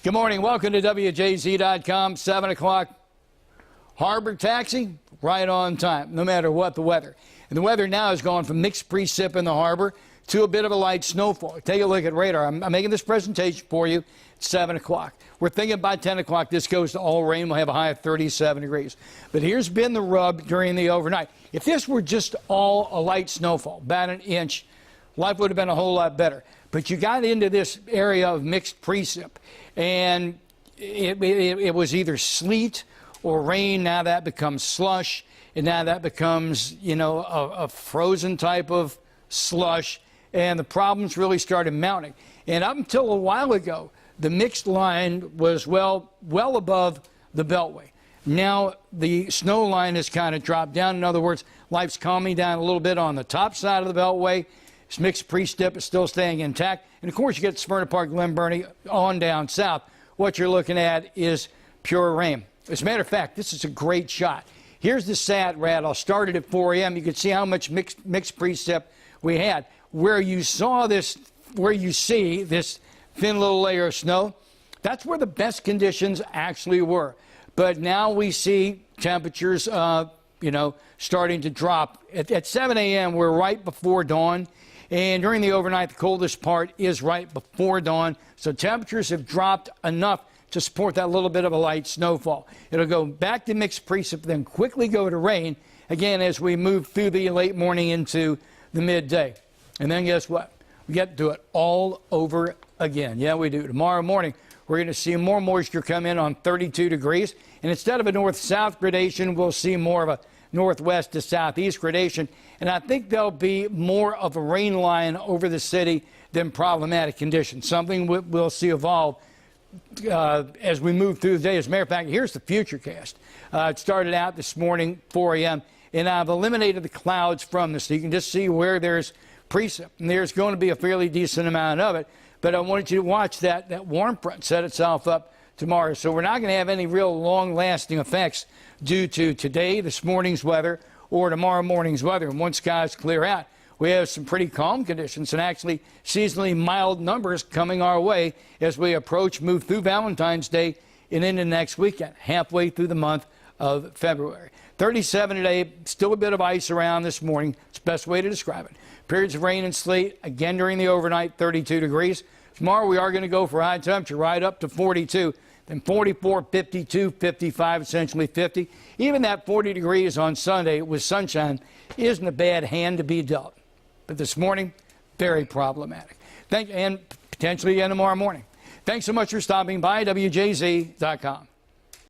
Good morning. Welcome to WJZ.com. 7 o'clock. Harbor taxi right on time, no matter what the weather. And the weather now has gone from mixed precip in the harbor to a bit of a light snowfall. Take a look at radar. I'm making this presentation for you at 7 o'clock. We're thinking by 10 o'clock this goes to all rain. We'll have a high of 37 degrees. But here's been the rub during the overnight. If this were just all a light snowfall, about an inch, life would have been a whole lot better. But you got into this area of mixed precip, and it was either sleet or rain. Now that becomes slush, and now that becomes, you know, a frozen type of slush, and the problems really started mounting. And up until a while ago, the mixed line was well above the beltway. Now the snow line has kind of dropped down. In other words, life's calming down a little bit on the top side of the beltway. This mixed precip is still staying intact. And of course, you get Smyrna Park, Glen Burnie on down south. What you're looking at is pure rain. As a matter of fact, this is a great shot. Here's the sat rad. I'll start it at 4 a.m. You can see how much mixed precip we had. Where you saw this, where you see this thin little layer of snow, that's where the best conditions actually were. But now we see temperatures, starting to drop. At 7 a.m., we're right before dawn. And during the overnight, the coldest part is right before dawn. So temperatures have dropped enough to support that little bit of a light snowfall. It'll go back to mixed precip, then quickly go to rain again as we move through the late morning into the midday. And then guess what? We get to do it all over again. Yeah, we do. Tomorrow morning, we're going to see more moisture come in on 32 degrees. And instead of a north-south gradation, we'll see more of a northwest to southeast gradation. And I think there'll be more of a rain line over the city than problematic conditions, something we'll see evolve as we move through the day. As a matter of fact, here's the futurecast. It started out this morning, 4 a.m., and I've eliminated the clouds from this, so you can just see where there's precip. And there's going to be a fairly decent amount of it, but I wanted you to watch that warm front set itself up tomorrow. So we're not going to have any real long-lasting effects due to today, this morning's weather, or tomorrow morning's weather. And once skies clear out, we have some pretty calm conditions and actually seasonally mild numbers coming our way as we move through Valentine's Day and into next weekend, halfway through the month of February. 37 today, still a bit of ice around this morning. It's the best way to describe it. Periods of rain and sleet, again during the overnight, 32 degrees. Tomorrow we are going to go for high temperature right up to 42, then 44, 52, 55, essentially 50. Even that 40 degrees on Sunday with sunshine isn't a bad hand to be dealt. But this morning, very problematic. And potentially again tomorrow morning. Thanks so much for stopping by, WJZ.com.